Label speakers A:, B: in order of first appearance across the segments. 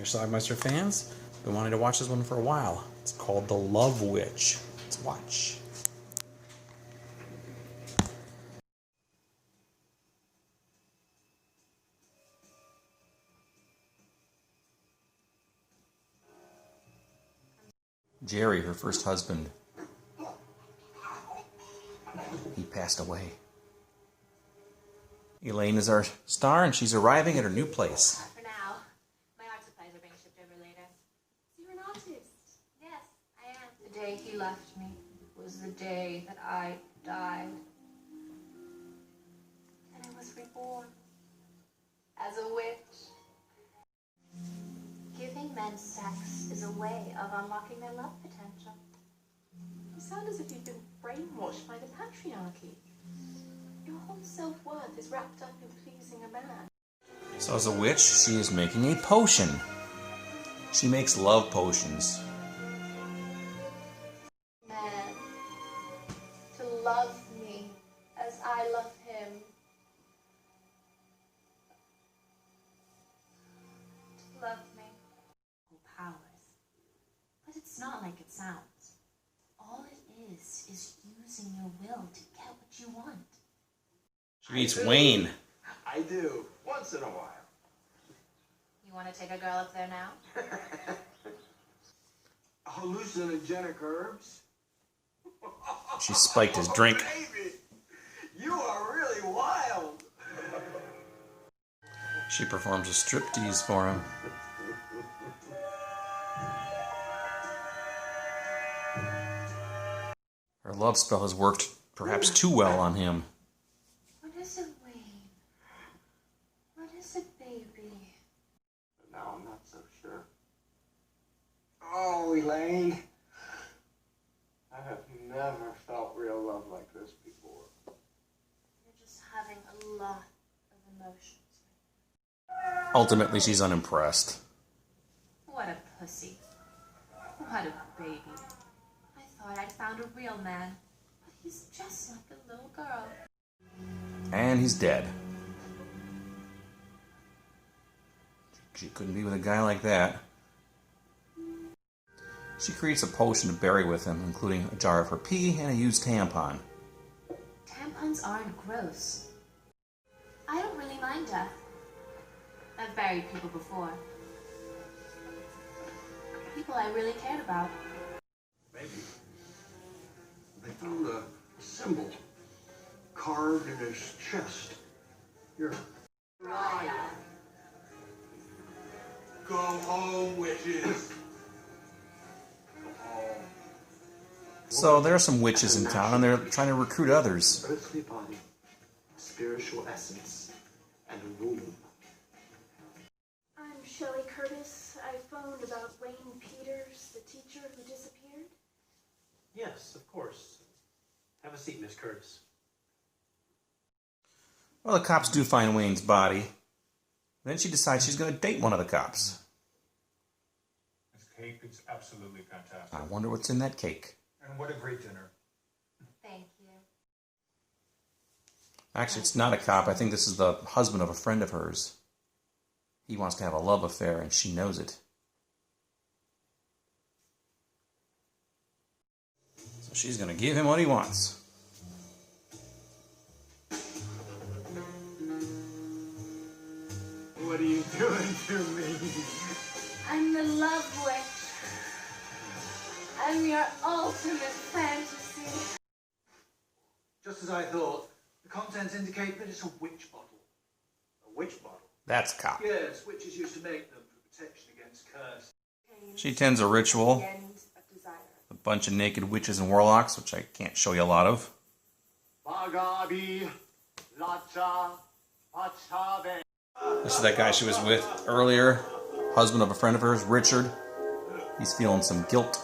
A: Schlockmeister fans. Been wanting to watch this one for a while. It's called The Love Witch. Let's watch. Jerry, her first husband, he passed away. Elaine is our star, and she's arriving at her new place.
B: For now. My art supplies are being shipped over later. So you're an artist? Yes, I am. The day he left me was the day that I died. And I was reborn as a witch. Giving men sex is a way of unlocking their love potential.
C: You sound as if you've been brainwashed by the patriarchy. Your whole self-worth is wrapped up in pleasing a man.
A: So as a witch, she is making a potion. She makes love potions.
C: Man, to love me as I love him.
B: To love me. Powers. But it's not like it sounds. All it is using your will to get what you want.
A: She meets Wayne.
D: I do, once in a while.
B: You want to take a girl up there now?
D: Hallucinogenic herbs?
A: She spiked his drink.
D: Baby, you are really wild.
A: She performs a striptease for him. Her love spell has worked perhaps too well on him.
C: What is it, Wayne? What is it, baby?
D: Now I'm not so sure. Oh, Elaine. I have never felt real love like this before.
C: You're just having a lot of emotions.
A: Ultimately, she's unimpressed.
B: What a pussy. What a baby. I thought I'd found a real man, but he's just like a little girl.
A: And he's dead. She couldn't be with a guy like that. She creates a potion to bury with him, including a jar of her pee and a used tampon.
B: Tampons aren't gross. I don't really mind death. I've buried people before. People I really cared about.
D: Maybe. They found a symbol carved in his chest. Here. Go home, witches. Go home.
A: So there are some witches in town, and they're trying to recruit others.
D: Earthly body, spiritual essence, and a womb.
C: I'm Shelley Curtis. I phoned about Wayne Peters, the teacher who disappeared.
E: Yes, of course. Have a seat, Miss Curtis.
A: Well, the cops do find Wayne's body. Then she decides she's going to date one of the cops.
F: This cake is absolutely fantastic.
A: I wonder what's in that cake.
F: And what a great dinner.
B: Thank you.
A: Actually, it's not a cop. I think this is the husband of a friend of hers. He wants to have a love affair, and she knows it. So she's going to give him what he wants.
D: What are you doing to me?
C: I'm the love witch. I'm your ultimate fantasy.
E: Just as I thought, the contents indicate that it's a witch bottle. A witch bottle?
A: That's a cop.
E: Yes, witches used to make them for protection against curse.
A: She attends a ritual. A bunch of naked witches and warlocks, which I can't show you a lot of.
D: Bagabi, Lacha, Pachabe.
A: This is that guy she was with earlier. Husband of a friend of hers, Richard. He's feeling some guilt.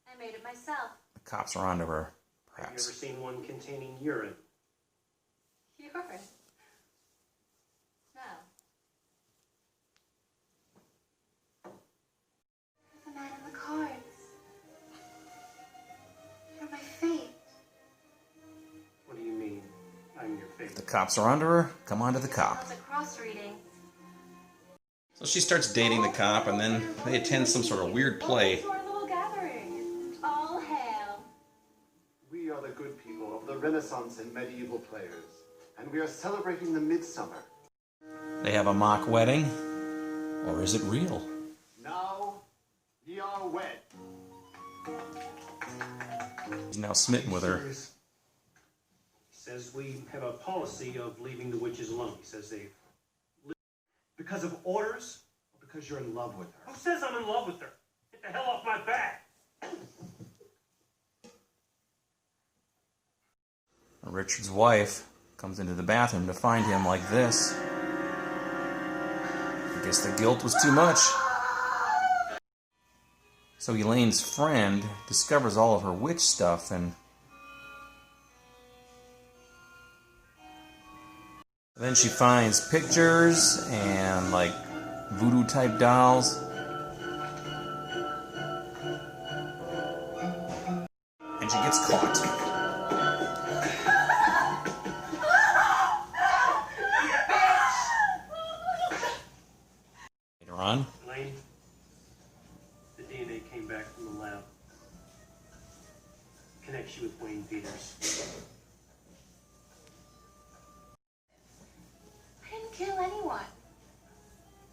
B: I made it myself.
A: The cops are onto her,
E: Have you ever
A: perhaps.
E: seen one containing urine?
B: Yours. No.
C: You're the man in the cards. You're my fate.
E: What do you mean, I'm your fate?
A: If the cops are under her, come on to the cop.
B: Sounds like cross-reading.
A: So she starts dating the cop, and then they attend some sort of weird play.
B: Welcome to our little gathering. All hail.
D: We are the good people of the Renaissance and medieval players, and we are celebrating the midsummer.
A: They have a mock wedding, or is it real?
D: Now, ye are wed.
A: He's now smitten with her.
G: He says we have a policy of leaving the witches alone. He says they...
E: Because of orders, or because you're in love with her?
G: Who says I'm in love with her? Get the hell off my back!
A: Richard's wife comes into the bathroom to find him like this. I guess the guilt was too much. So Elaine's friend discovers all of her witch stuff, and then she finds pictures and like voodoo type dolls. And she gets caught. Later on,
G: Elaine, the DNA came back from the lab. Connects you with Wayne Peters.
B: I didn't kill anyone.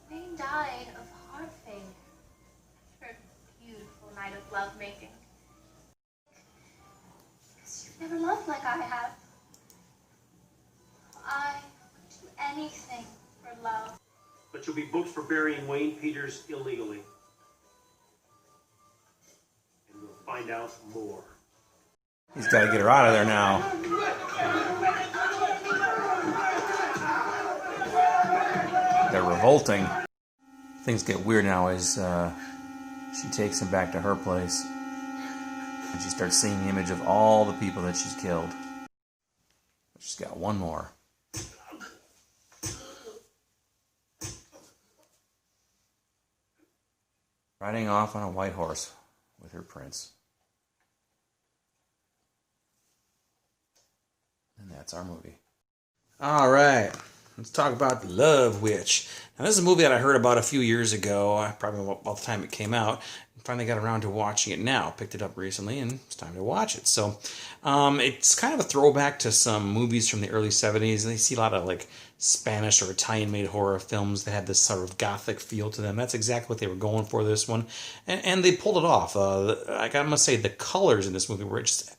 B: Wayne died of heart failure after a beautiful night of lovemaking. Because you've never loved like I have. I would do anything for love.
G: But you'll be booked for burying Wayne Peters illegally. And we'll find out more.
A: he's got to get her out of there now. They're revolting. Things get weird now as she takes him back to her place. And she starts seeing the image of all the people that she's killed. She's got one more. Riding off on a white horse with her prince. And that's our movie. All right. Let's talk about The Love Witch. Now, this is a movie that I heard about a few years ago, probably about the time it came out. Finally got around to watching it now. Picked it up recently, and it's time to watch it. So, it's kind of a throwback to some movies from the early 70s. And you see a lot of, like, Spanish or Italian-made horror films that had this sort of gothic feel to them. That's exactly what they were going for this one. And they pulled it off. I must say, the colors in this movie were just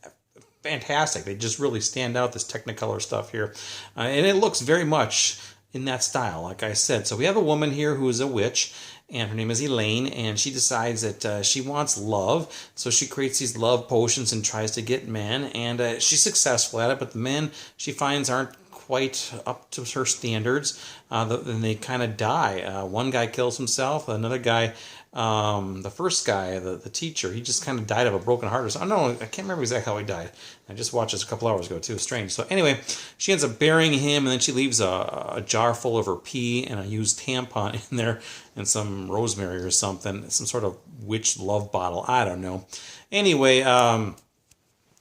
A: fantastic. They just really stand out, this Technicolor stuff here. And it looks very much in that style, like I said. So we have a woman here who is a witch, and her name is Elaine, and she decides that she wants love. So she creates these love potions and tries to get men, and she's successful at it, but the men she finds aren't quite up to her standards. Then they kind of die. One guy kills himself, another guy, the first guy, the teacher, he just kind of died of a broken heart or something. I can't remember exactly how he died. I just watched this a couple hours ago too. It's strange. So anyway, she ends up burying him, and then she leaves a jar full of her pee and a used tampon in there and some rosemary or something, some sort of witch love bottle. I don't know. Anyway,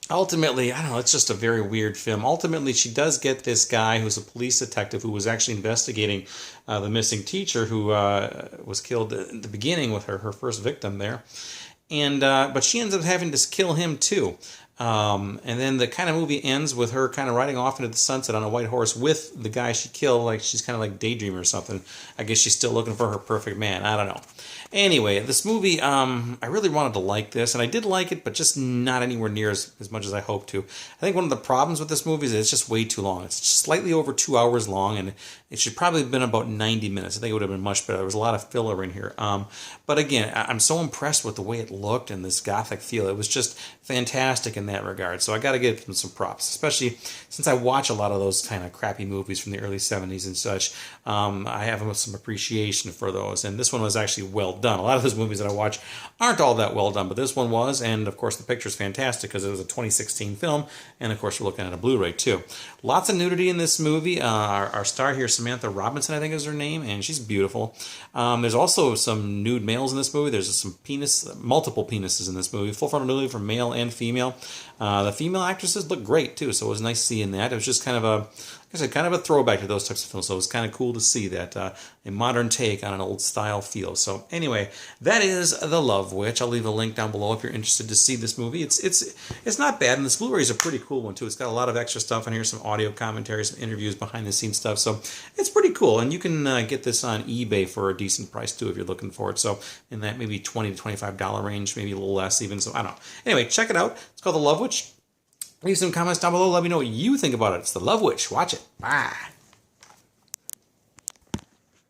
A: ultimately, I don't know, it's just a very weird film. Ultimately, she does get this guy who's a police detective who was actually investigating the missing teacher who was killed in the beginning with her first victim there. And but she ends up having to kill him too. And then the kind of movie ends with her kind of riding off into the sunset on a white horse with the guy she killed, like she's kind of like daydreaming or something. I guess she's still looking for her perfect man. I don't know. Anyway, this movie, I really wanted to like this, and I did like it, but just not anywhere near as much as I hoped to. I think one of the problems with this movie is it's just way too long. It's just slightly over 2 hours long, and it should probably have been about 90 minutes. I think it would have been much better. There was a lot of filler in here. But again, I'm so impressed with the way it looked and this gothic feel. It was just fantastic in that regard. So I got to give them some props, especially since I watch a lot of those kind of crappy movies from the early 70s and such. I have some appreciation for those, and this one was actually well done. A lot of those movies that I watch aren't all that well done, but this one was, and of course the picture's fantastic because it was a 2016 film, and of course we're looking at a Blu-ray too. Lots of nudity in this movie. Our star here, Samantha Robinson, I think is her name, and she's beautiful. There's also some nude males in this movie. There's some multiple penises in this movie, full frontal nudity for male and female. The female actresses look great too, so it was nice seeing that. It was just kind of I said, kind of a throwback to those types of films. So it was kind of cool to see that a modern take on an old style feel. So anyway, that is The Love Witch. I'll leave a link down below if you're interested to see this movie. It's not bad, and this Blu-ray is a pretty cool one too. It's got a lot of extra stuff in here, some audio commentary, some interviews, behind the scenes stuff. So it's pretty cool, and you can get this on eBay for a decent price too if you're looking for it. So in that maybe $20 to $25 range, maybe a little less even. So I don't know. Anyway, check it out. It's called The Love Witch. Leave some comments down below. Let me know what you think about it. It's The Love Witch. Watch it. Bye.